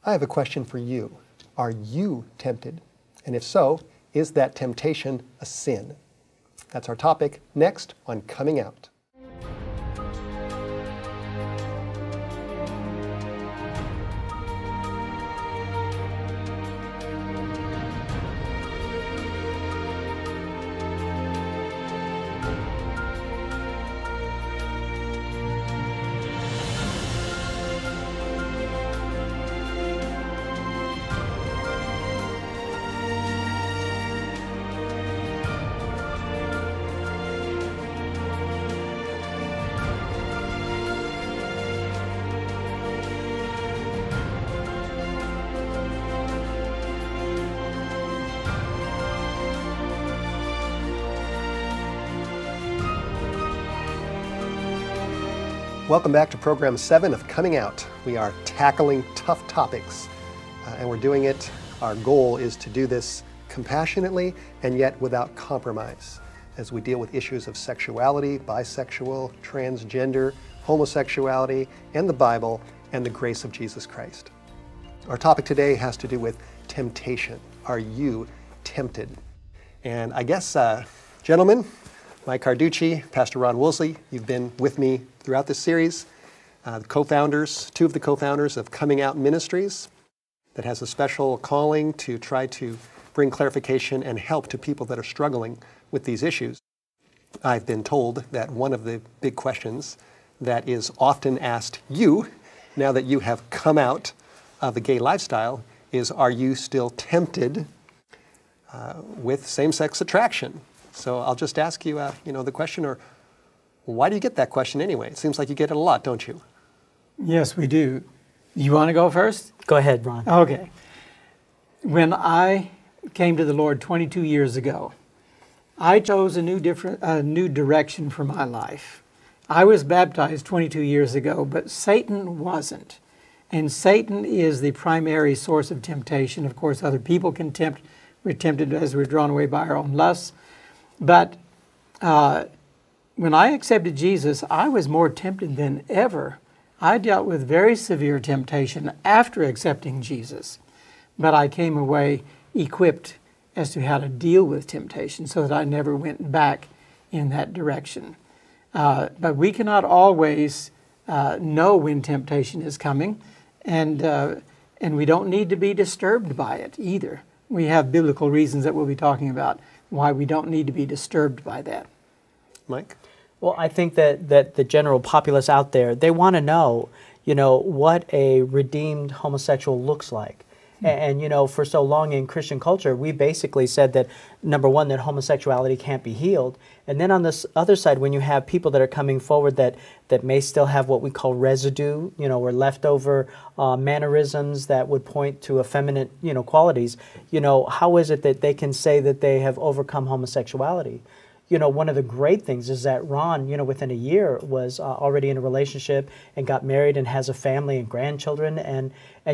I have a question for you. Are you tempted? And if so, is that temptation a sin? That's our topic next on Coming Out. Welcome back to Program 7 of Coming Out. We are tackling tough topics, and we're doing it. Our goal is to do this compassionately and yet without compromise as we deal with issues of sexuality, bisexual, transgender, homosexuality, and the Bible and the grace of Jesus Christ. Our topic today has to do with temptation. Are you tempted? And I guess, gentlemen, Mike Carducci, Pastor Ron Woolsey, you've been with me throughout this series. The co-founders, two of the co-founders of Coming Out Ministries, that has a special calling to try to bring clarification and help to people that are struggling with these issues. I've been told that one of the big questions that is often asked you, now that you have come out of the gay lifestyle, is, are you still tempted with same-sex attraction? So I'll just ask you, the question, or why do you get that question anyway? It seems like you get it a lot, don't you? Yes, we do. You want to go first? Go ahead, Ron. Okay. When I came to the Lord 22 years ago, I chose a new direction for my life. I was baptized 22 years ago, but Satan wasn't. And Satan is the primary source of temptation. Of course, other people can tempt. We're tempted as we're drawn away by our own lusts. But when I accepted Jesus, I was more tempted than ever. I dealt with very severe temptation after accepting Jesus. But I came away equipped as to how to deal with temptation so that I never went back in that direction. But we cannot always know when temptation is coming, and we don't need to be disturbed by it either. We have biblical reasons that we'll be talking about why we don't need to be disturbed by that. Mike? Well, I think that the general populace out there, they want to know, what a redeemed homosexual looks like. And, for so long in Christian culture, we basically said that, number one, that homosexuality can't be healed. And then on this other side, when you have people that are coming forward that may still have what we call residue, or leftover mannerisms that would point to effeminate, qualities, how is it that they can say that they have overcome homosexuality? One of the great things is that Ron, within a year was already in a relationship and got married and has a family and grandchildren. And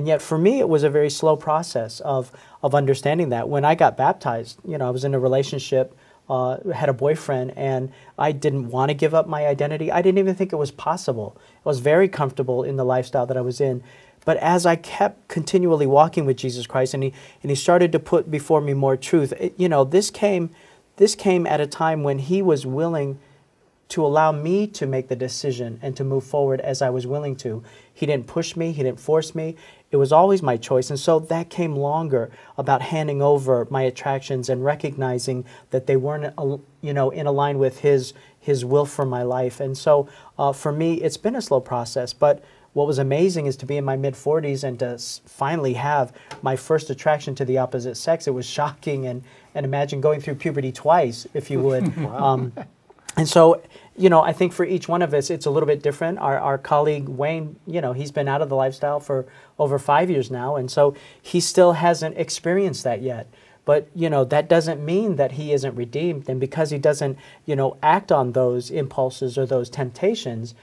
yet for me, it was a very slow process of understanding that. When I got baptized, I was in a relationship, had a boyfriend, and I didn't want to give up my identity. I didn't even think it was possible. I was very comfortable in the lifestyle that I was in. But as I kept continually walking with Jesus Christ and he started to put before me more truth, this came at a time when he was willing to allow me to make the decision and to move forward as I was willing to. He didn't push me. He didn't force me. It was always my choice. And so that came longer about handing over my attractions and recognizing that they weren't, in line with his will for my life. And so for me, it's been a slow process. But what was amazing is to be in my mid-40s and to finally have my first attraction to the opposite sex. It was shocking, and imagine going through puberty twice, if you would. Wow. And so, I think for each one of us, it's a little bit different. Our colleague, Wayne, he's been out of the lifestyle for over 5 years now, and so he still hasn't experienced that yet. But, that doesn't mean that he isn't redeemed. And because he doesn't, act on those impulses or those temptations,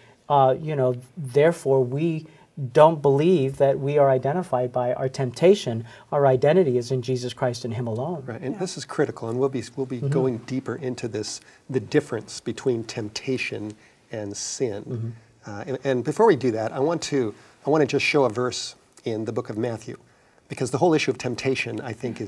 therefore we don't believe that we are identified by our temptation. Our identity is in Jesus Christ and Him alone. Right, and this is critical, and we'll be going deeper into this, the difference between temptation and sin. And before we do that, I want to just show a verse in the book of Matthew, because the whole issue of temptation, I think,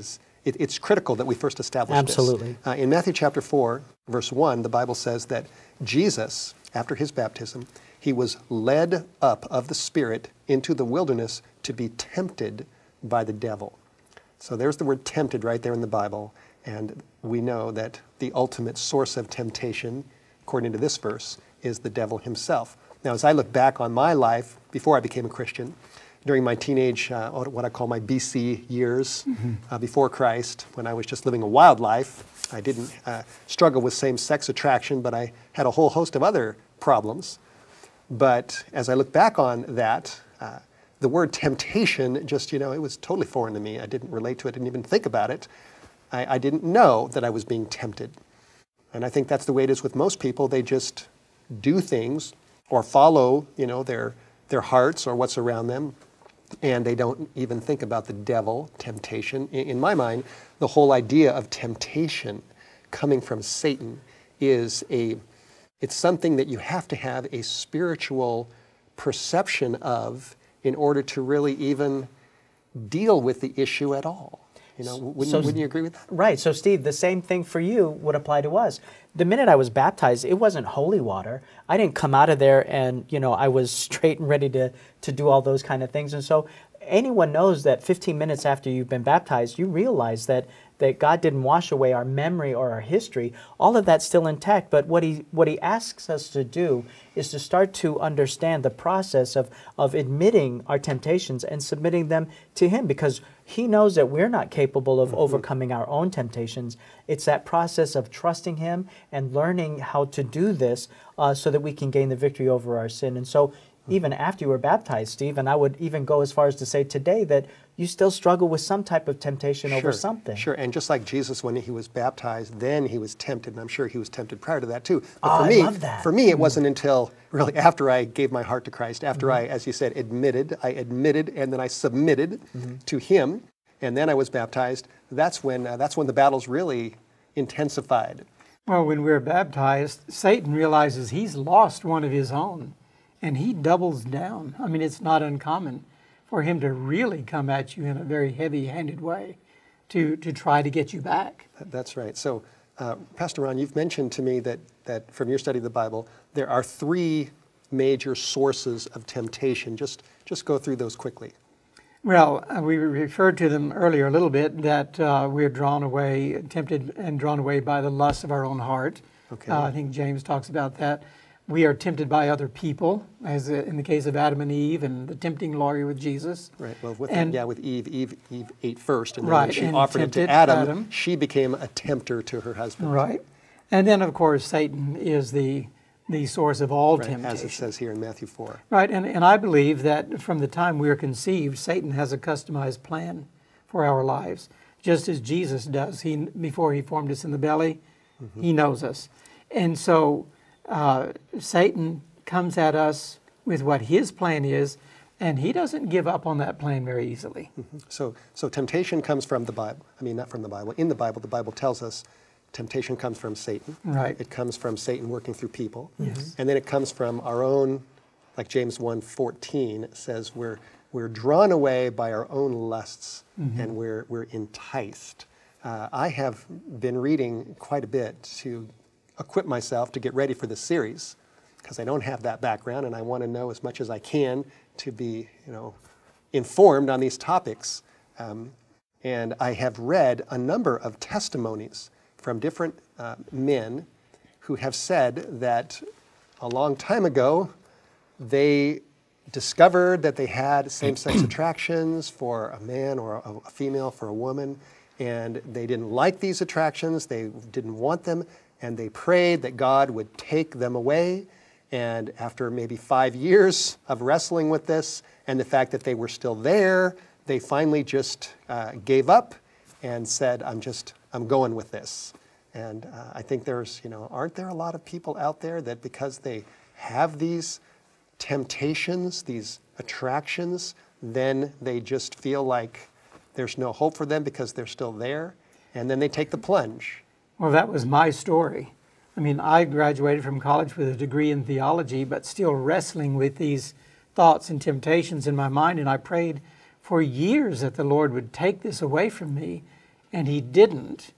it's critical that we first establish Absolutely. this. In Matthew chapter 4, verse 1, the Bible says that Jesus, after his baptism, he was led up of the Spirit into the wilderness to be tempted by the devil. So there's the word tempted right there in the Bible, and we know that the ultimate source of temptation, according to this verse, is the devil himself. Now, as I look back on my life before I became a Christian, during my teenage, what I call my BC years, before Christ, when I was just living a wild life, I didn't struggle with same-sex attraction, but I had a whole host of other problems. But as I look back on that, the word temptation just, it was totally foreign to me. I didn't relate to it, didn't even think about it. I didn't know that I was being tempted. And I think that's the way it is with most people. They just do things or follow, their hearts or what's around them, and they don't even think about the devil, temptation. In my mind, the whole idea of temptation coming from Satan is it's something that you have to have a spiritual perception of in order to really even deal with the issue at all. Wouldn't you agree with that? Right. So, Steve, the same thing for you would apply to us. The minute I was baptized, it wasn't holy water. I didn't come out of there and, I was straight and ready to do all those kind of things. And so anyone knows that 15 minutes after you've been baptized, you realize that God didn't wash away our memory or our history. All of that's still intact. But what he asks us to do is to start to understand the process of admitting our temptations and submitting them to him, because he knows that we're not capable of overcoming our own temptations. It's that process of trusting him and learning how to do this so that we can gain the victory over our sin. And so even after you were baptized, Steve, and I would even go as far as to say today that you still struggle with some type of temptation over something. Sure, and just like Jesus, when he was baptized, then he was tempted, and I'm sure he was tempted prior to that too. But I love that. For me, it wasn't until really after I gave my heart to Christ, after I, as you said, admitted, and then I submitted to him, and then I was baptized. That's when the battles really intensified. Well, when we're baptized, Satan realizes he's lost one of his own, and he doubles down. I mean, it's not uncommon for him to really come at you in a very heavy-handed way to try to get you back. That's right. So, Pastor Ron, you've mentioned to me that from your study of the Bible, there are three major sources of temptation. Just go through those quickly. Well, we referred to them earlier a little bit, that we're drawn away, tempted and drawn away by the lust of our own heart. Okay. I think James talks about that. We are tempted by other people, as in the case of Adam and Eve and the tempting lawyer with Jesus. Right. Well, with Eve ate first, and then right, when she and offered it to Adam, she became a tempter to her husband. Right. And then, of course, Satan is the source of all temptation. As it says here in Matthew 4. Right, and I believe that from the time we are conceived, Satan has a customized plan for our lives, just as Jesus does. Before he formed us in the belly, he knows us. And so Satan comes at us with what his plan is, and he doesn't give up on that plan very easily. So temptation comes from the Bible. I mean, not from the Bible. In the Bible tells us temptation comes from Satan. Right. It comes from Satan working through people. Yes. And then it comes from our own, like James 1:14 says, we're drawn away by our own lusts, and we're enticed. I have been reading quite a bit to equip myself to get ready for this series, because I don't have that background, and I want to know as much as I can to be, informed on these topics. And I have read a number of testimonies from different men who have said that a long time ago they discovered that they had same-sex attractions for a man or a female for a woman, and they didn't like these attractions, they didn't want them, and they prayed that God would take them away. And after maybe 5 years of wrestling with this and the fact that they were still there, they finally just gave up and said, I'm going with this. And I think there's, aren't there a lot of people out there that because they have these temptations, these attractions, then they just feel like there's no hope for them because they're still there, and then they take the plunge. Well, that was my story. I mean, I graduated from college with a degree in theology, but still wrestling with these thoughts and temptations in my mind, and I prayed for years that the Lord would take this away from me, and He didn't.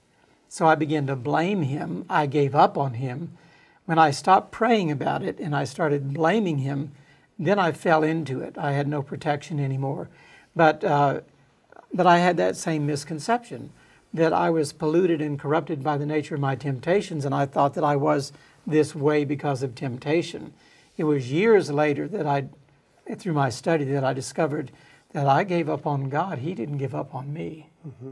So I began to blame Him. I gave up on Him. When I stopped praying about it and I started blaming Him, then I fell into it. I had no protection anymore. But I had that same misconception, that I was polluted and corrupted by the nature of my temptations, and I thought that I was this way because of temptation. It was years later that through my study, that I discovered that I gave up on God. He didn't give up on me. Mm-hmm.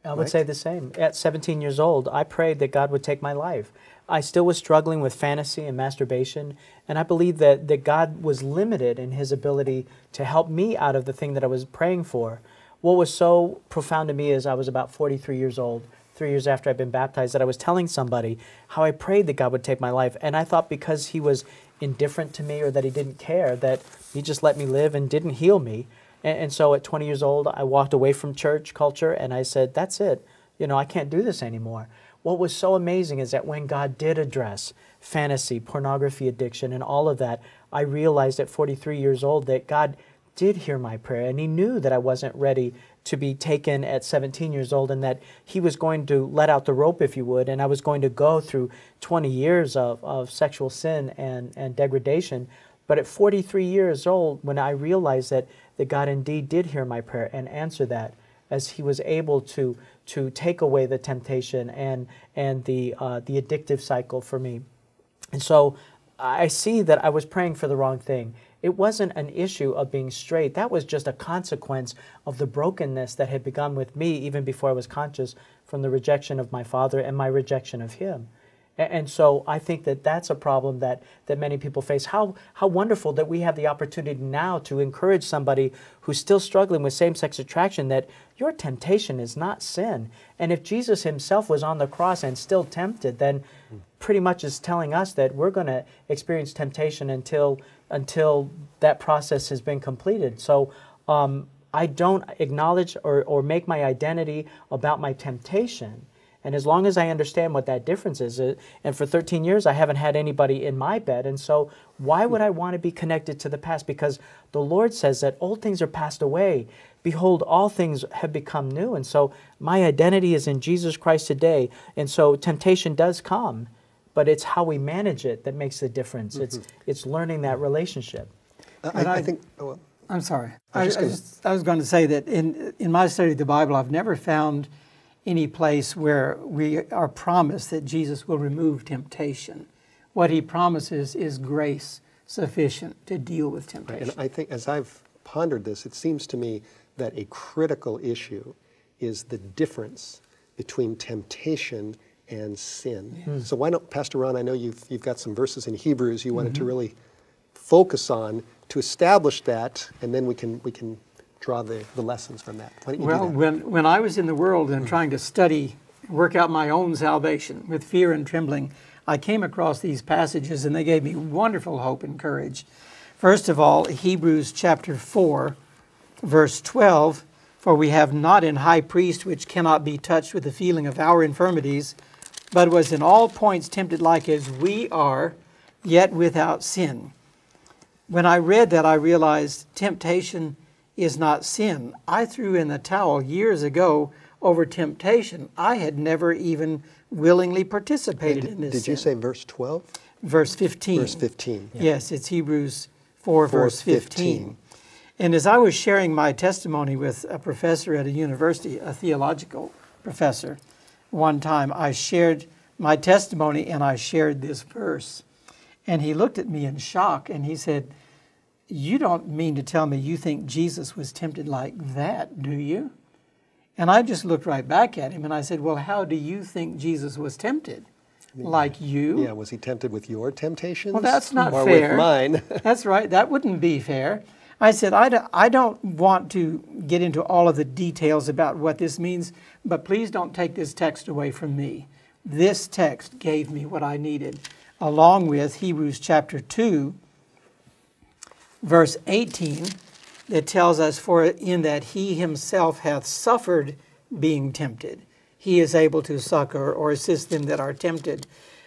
I would say the same. At 17 years old, I prayed that God would take my life. I still was struggling with fantasy and masturbation, and I believed that God was limited in His ability to help me out of the thing that I was praying for. What was so profound to me is I was about 43 years old, 3 years after I'd been baptized, that I was telling somebody how I prayed that God would take my life. And I thought because He was indifferent to me or that He didn't care, that He just let me live and didn't heal me. And so at 20 years old, I walked away from church culture and I said, that's it. I can't do this anymore. What was so amazing is that when God did address fantasy, pornography addiction, and all of that, I realized at 43 years old that God did hear my prayer, and He knew that I wasn't ready to be taken at 17 years old, and that He was going to let out the rope, if you would, and I was going to go through 20 years of sexual sin and degradation. But at 43 years old, when I realized that God indeed did hear my prayer and answer that, as He was able to take away the temptation and the addictive cycle for me. And so I see that I was praying for the wrong thing. It wasn't an issue of being straight. That was just a consequence of the brokenness that had begun with me even before I was conscious, from the rejection of my father and my rejection of Him. And so I think that that's a problem that many people face. How wonderful that we have the opportunity now to encourage somebody who's still struggling with same-sex attraction that your temptation is not sin. And if Jesus Himself was on the cross and still tempted, then pretty much is telling us that we're going to experience temptation until that process has been completed. So I don't acknowledge or make my identity about my temptation. And as long as I understand what that difference is, and for 13 years I haven't had anybody in my bed, and so why would I want to be connected to the past? Because the Lord says that old things are passed away. Behold, all things have become new. And so my identity is in Jesus Christ today. And so temptation does come, but it's how we manage it that makes the difference. Mm-hmm. It's learning that relationship. I think... Oh, well, I'm sorry. I was going to say that in my study of the Bible, I've never found any place where we are promised that Jesus will remove temptation. What He promises is grace sufficient to deal with temptation. Right. And I think as I've pondered this, it seems to me that a critical issue is the difference between temptation and sin. Yeah. So why don't, Pastor Ron, I know you've got some verses in Hebrews you wanted to really focus on to establish that, and then we can draw the lessons from that. Why don't you do that? When I was in the world and trying to study, work out my own salvation with fear and trembling, I came across these passages and they gave me wonderful hope and courage. First of all, Hebrews chapter 4, verse 12, for we have not an high priest which cannot be touched with the feeling of our infirmities, but was in all points tempted like as we are, yet without sin. When I read that, I realized temptation is not sin. I threw in the towel years ago over temptation. I had never even willingly participated in this sin. Did you say verse 12? Verse 15. Verse 15. Yeah. Yes, it's Hebrews 4, verse 15. And as I was sharing my testimony with a professor at a university, a theological professor, one time I shared my testimony and I shared this verse. And he looked at me in shock and he said, "You don't mean to tell me you think Jesus was tempted like that, do you?" And I just looked right back at him and I said, "Well, how do you think Jesus was tempted? Like you?" Yeah, was He tempted with your temptations? Well, that's not or fair. With mine? That's right. That wouldn't be fair. I said, I don't want to get into all of the details about what this means, but please don't take this text away from me. This text gave me what I needed, along with Hebrews chapter 2, verse 18, that tells us, for in that He Himself hath suffered being tempted, He is able to succor or assist them that are tempted.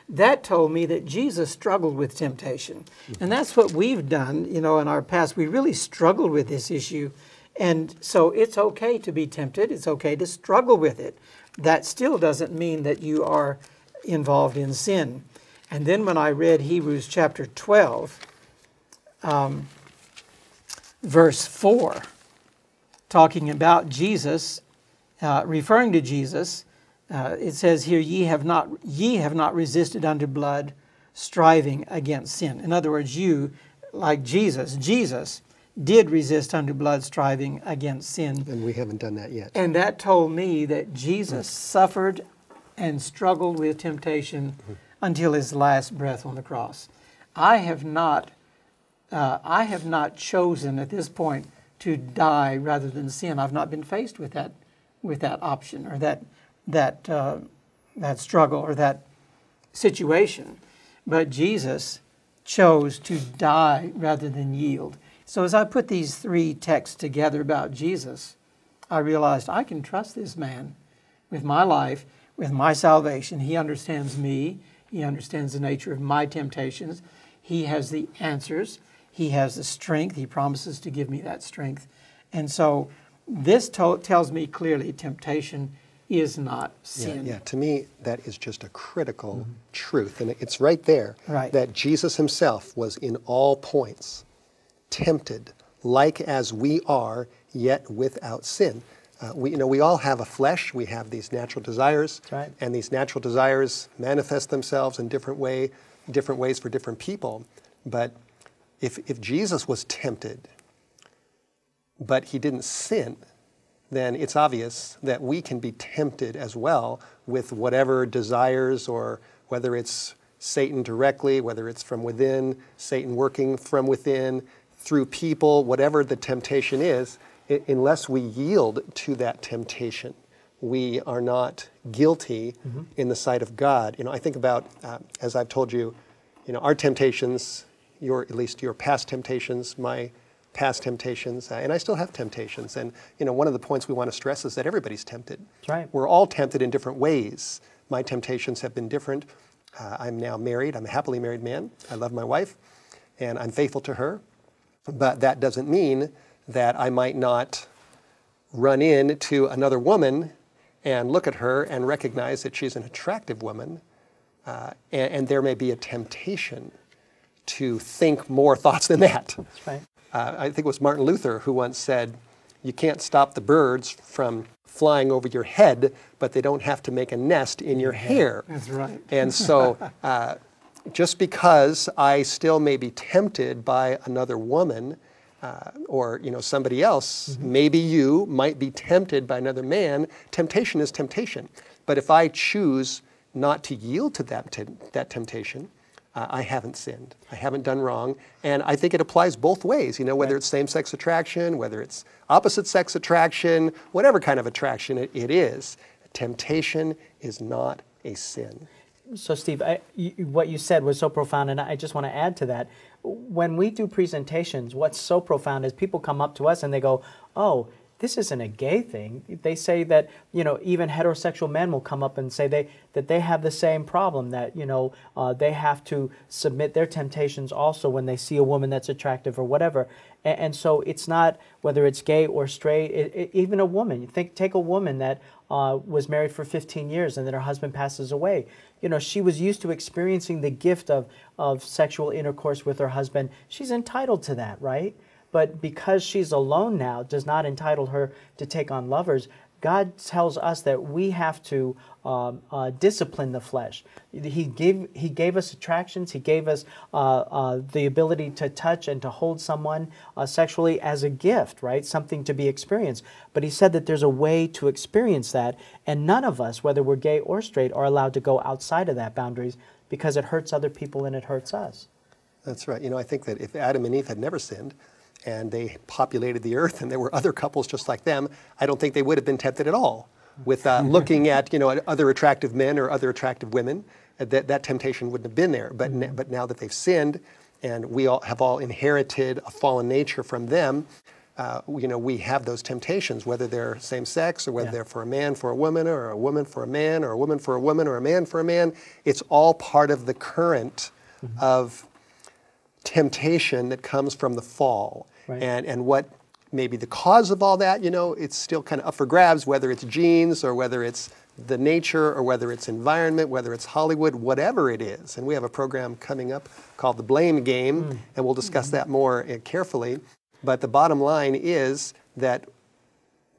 That told me that Jesus struggled with temptation. And that's what we've done, in our past. We really struggled with this issue And so it's okay to be tempted. It's okay to struggle with it. That still doesn't mean that you are involved in sin. And then when I read Hebrews chapter 12, verse 4, talking about Jesus, referring to Jesus, it says here, ye have not resisted unto blood, striving against sin. In other words, you, like Jesus did resist unto blood, striving against sin. And we haven't done that yet. And that told me that Jesus suffered and struggled with temptation until his last breath on the cross. I have not chosen at this point to die rather than sin. I've not been faced with that option or that struggle or that situation. But Jesus chose to die rather than yield. So as I put these three texts together about Jesus, I realized I can trust this man with my life, with my salvation. He understands me. He understands the nature of my temptations. He has the answers. He has the strength. He promises to give me that strength. And so this tells me clearly temptation is not sin. Yeah, to me, that is just a critical truth. And it's right there that Jesus himself was in all points tempted, like as we are, yet without sin. We all have a flesh. We have these natural desires, and these natural desires manifest themselves in different ways for different people. But if Jesus was tempted, but he didn't sin, then it's obvious that we can be tempted as well with whatever desires, or whether it's Satan directly, whether it's from within, Satan working from within, through people, whatever the temptation is. Unless we yield to that temptation, we are not guilty in the sight of God. I think about, as I've told you, our temptations, at least your past temptations, my past temptations, and I still have temptations. And one of the points we want to stress is that everybody's tempted. That's right. We're all tempted in different ways. My temptations have been different. I'm now married. I'm a happily married man. I love my wife, and I'm faithful to her. But that doesn't mean that I might not run into another woman and look at her and recognize that she's an attractive woman, and there may be a temptation to think more thoughts than that. That's right. I think it was Martin Luther who once said, you can't stop the birds from flying over your head, but they don't have to make a nest in your hair. That's right. And so just because I still may be tempted by another woman, or somebody else, maybe you might be tempted by another man, temptation is temptation. But if I choose not to yield to that temptation, I haven't sinned. I haven't done wrong. And I think it applies both ways, whether it's same-sex attraction, whether it's opposite-sex attraction, whatever kind of attraction it is. Temptation is not a sin. So, Steve, what you said was so profound, and I just want to add to that. When we do presentations, what's so profound is people come up to us and they go, oh, this isn't a gay thing. They say that, even heterosexual men will come up and say that they have the same problem, that, they have to submit their temptations also when they see a woman that's attractive or whatever. And so it's not whether it's gay or straight, even a woman. Take a woman that was married for 15 years and then her husband passes away. She was used to experiencing the gift of sexual intercourse with her husband. She's entitled to that, right? But because she's alone now, does not entitle her to take on lovers. God tells us that we have to discipline the flesh. He gave us attractions. He gave us the ability to touch and to hold someone sexually as a gift, right? Something to be experienced. But he said that there's a way to experience that, and none of us, whether we're gay or straight, are allowed to go outside of that boundaries because it hurts other people and it hurts us. That's right. I think that if Adam and Eve had never sinned, and they populated the earth, and there were other couples just like them, I don't think they would have been tempted at all with looking at other attractive men or other attractive women. That temptation wouldn't have been there. But now that they've sinned, and we have all inherited a fallen nature from them, we have those temptations, whether they're same sex or whether they're for a man for a woman, or a woman for a man, or a woman for a woman, or a man for a man. It's all part of the current of temptation that comes from the fall. Right. And what maybe the cause of all that, it's still kind of up for grabs, whether it's genes or whether it's the nature or whether it's environment, whether it's Hollywood, whatever it is. And we have a program coming up called The Blame Game, and we'll discuss that more carefully. But the bottom line is that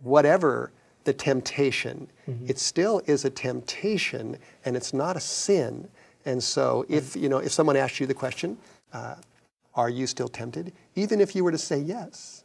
whatever the temptation, it still is a temptation, and it's not a sin. And so if someone asks you the question, are you still tempted? Even if you were to say yes,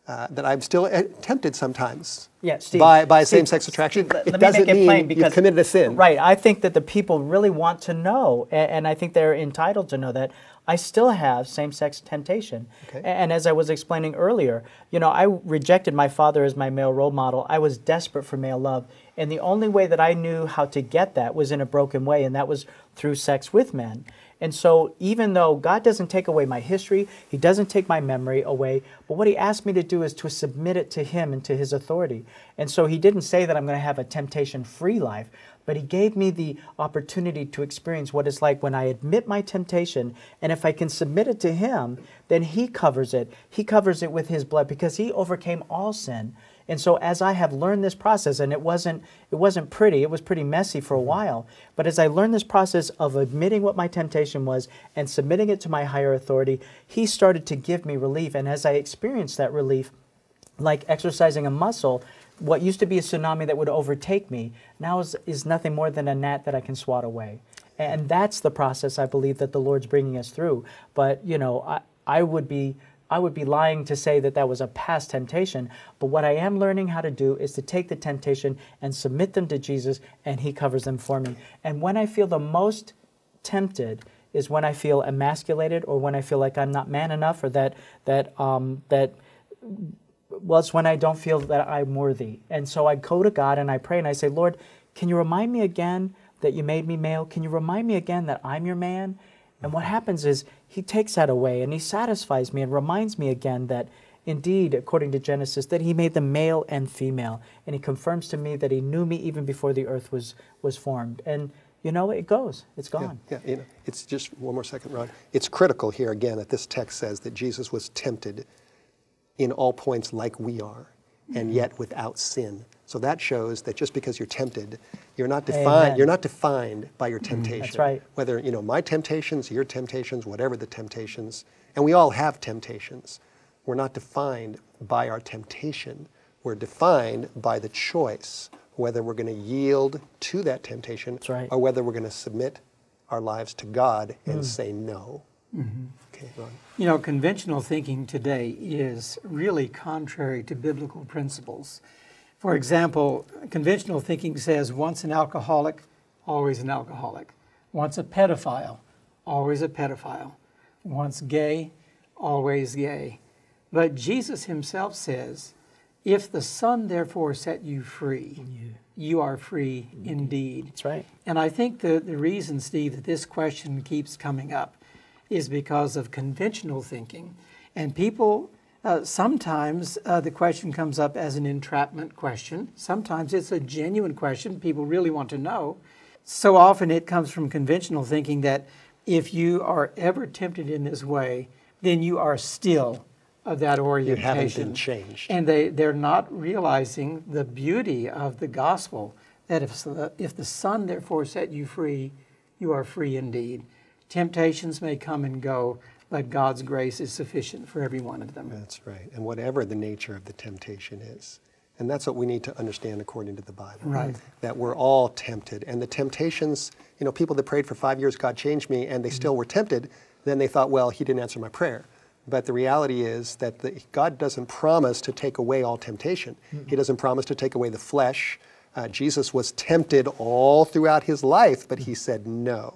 that I'm still tempted sometimes by same-sex attraction, it doesn't mean you've committed a sin. Right. I think that the people really want to know, and I think they're entitled to know that I still have same-sex temptation. Okay. And as I was explaining earlier, I rejected my father as my male role model. I was desperate for male love, and the only way that I knew how to get that was in a broken way, and that was through sex with men. And so even though God doesn't take away my history, He doesn't take my memory away, but what He asked me to do is to submit it to Him and to His authority. And so He didn't say that I'm going to have a temptation-free life, but He gave me the opportunity to experience what it's like when I admit my temptation, and if I can submit it to Him, then He covers it. He covers it with His blood because He overcame all sin. And so as I have learned this process, and it wasn't pretty, it was pretty messy for a while, but as I learned this process of admitting what my temptation was and submitting it to my higher authority, He started to give me relief. And as I experienced that relief, like exercising a muscle, what used to be a tsunami that would overtake me now is nothing more than a gnat that I can swat away. And that's the process I believe that the Lord's bringing us through. But, I would be lying to say that that was a past temptation, but what I am learning how to do is to take the temptation and submit them to Jesus, and He covers them for me. And when I feel the most tempted is when I feel emasculated, or when I feel like I'm not man enough, or that it's when I don't feel that I'm worthy. And so I go to God and I pray and I say, Lord, can you remind me again that you made me male? Can you remind me again that I'm your man? And what happens is He takes that away and He satisfies me and reminds me again that indeed, according to Genesis, that He made them male and female. And He confirms to me that He knew me even before the earth was formed. And it goes. It's gone. Yeah. It's just one more second, Ron. It's critical here again that this text says that Jesus was tempted in all points like we are, and yet without sin. So that shows that just because you're tempted, you're not defined. Amen. You're not defined by your temptation. That's right. Whether my temptations, your temptations, whatever the temptations, and we all have temptations. We're not defined by our temptation. We're defined by the choice whether we're going to yield to that temptation, That's right. or whether we're going to submit our lives to God and say no. Okay, Ron. Conventional thinking today is really contrary to biblical principles. For example, conventional thinking says once an alcoholic, always an alcoholic. Once a pedophile, always a pedophile. Once gay, always gay. But Jesus Himself says, if the Son therefore set you free, you are free indeed. That's right. And I think the reason, Steve, that this question keeps coming up is because of conventional thinking. And people, sometimes the question comes up as an entrapment question. Sometimes it's a genuine question. People really want to know. So often it comes from conventional thinking that if you are ever tempted in this way, then you are still of that orientation. You haven't been changed. And they're not realizing the beauty of the gospel, that if the Son therefore set you free, you are free indeed. Temptations may come and go, but God's grace is sufficient for every one of them. That's right. And whatever the nature of the temptation is. And that's what we need to understand according to the Bible. Right. That we're all tempted. And the temptations, people that prayed for 5 years, God changed me, and they still were tempted, then they thought, well, He didn't answer my prayer. But the reality is that God doesn't promise to take away all temptation. He doesn't promise to take away the flesh. Jesus was tempted all throughout His life, but He said no.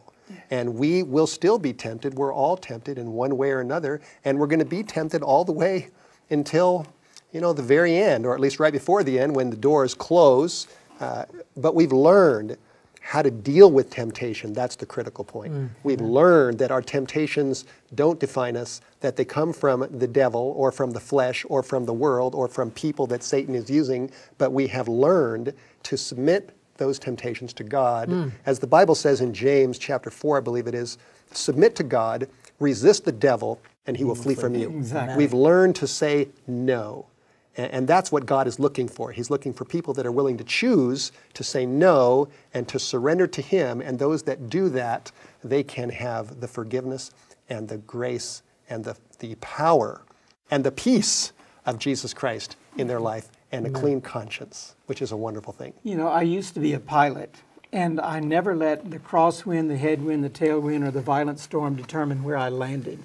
And we will still be tempted. We're all tempted in one way or another, and we're going to be tempted all the way until, the very end, or at least right before the end when the doors close. But we've learned how to deal with temptation. That's the critical point. We've learned that our temptations don't define us, that they come from the devil or from the flesh or from the world or from people that Satan is using, but we have learned to submit those temptations to God. As the Bible says in James chapter 4, I believe it is, submit to God, resist the devil, and he will flee from you. Exactly. We've learned to say no. And that's what God is looking for. He's looking for people that are willing to choose to say no and to surrender to Him. And those that do that, they can have the forgiveness and the grace and the power and the peace of Jesus Christ in their life and a clean conscience, which is a wonderful thing. You know, I used to be a pilot, and I never let the crosswind, the headwind, the tailwind, or the violent storm determine where I landed.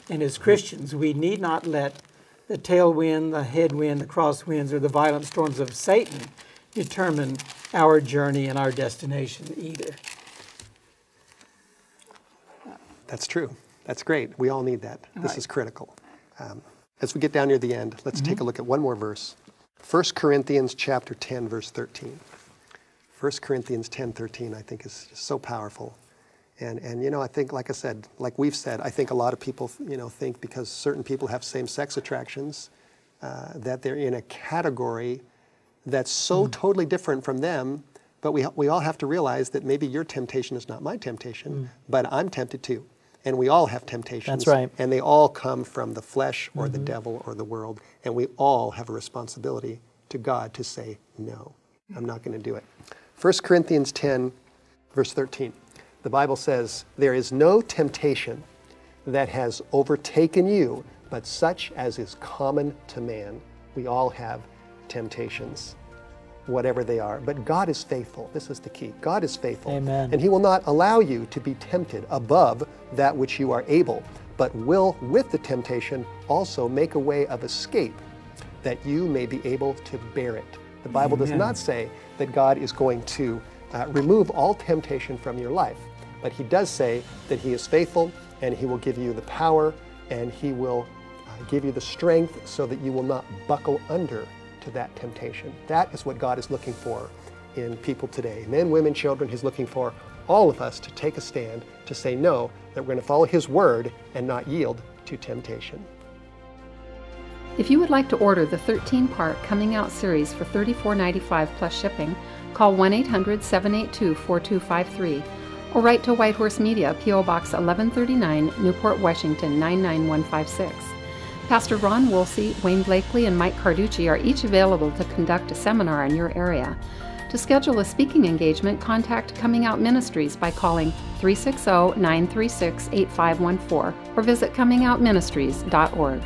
And as Christians, we need not let the tailwind, the headwind, the crosswinds, or the violent storms of Satan determine our journey and our destination either. That's true. That's great. We all need that. This is critical. As we get down near the end, let's take a look at one more verse. 1 Corinthians chapter 10, verse 13. 1 Corinthians 10:13, I think, is just so powerful. And you know, I think, like I said, like we've said, I think a lot of people, you know, think because certain people have same-sex attractions, that they're in a category that's so totally different from them. But we all have to realize that maybe your temptation is not my temptation, but I'm tempted too. And we all have temptations. That's right. And they all come from the flesh or the devil or the world. And we all have a responsibility to God to say, no, I'm not going to do it. 1 Corinthians 10, verse 13. The Bible says, there is no temptation that has overtaken you, but such as is common to man. We all have temptations, whatever they are. But God is faithful. This is the key. God is faithful. Amen. And He will not allow you to be tempted above that which you are able, but will, with the temptation, also make a way of escape, that you may be able to bear it. The Bible does not say that God is going to remove all temptation from your life. But He does say that He is faithful, and He will give you the power, and He will give you the strength so that you will not buckle under to that temptation. That is what God is looking for in people today. Men, women, children. He's looking for all of us to take a stand, to say no, that we're going to follow His word and not yield to temptation. If you would like to order the 13-part Coming Out series for $34.95 plus shipping, call 1-800-782-4253 or write to White Horse Media, P.O. Box 1139, Newport, Washington 99156. Pastor Ron Woolsey, Wayne Blakely, and Mike Carducci are each available to conduct a seminar in your area. To schedule a speaking engagement, contact Coming Out Ministries by calling 360-936-8514 or visit comingoutministries.org.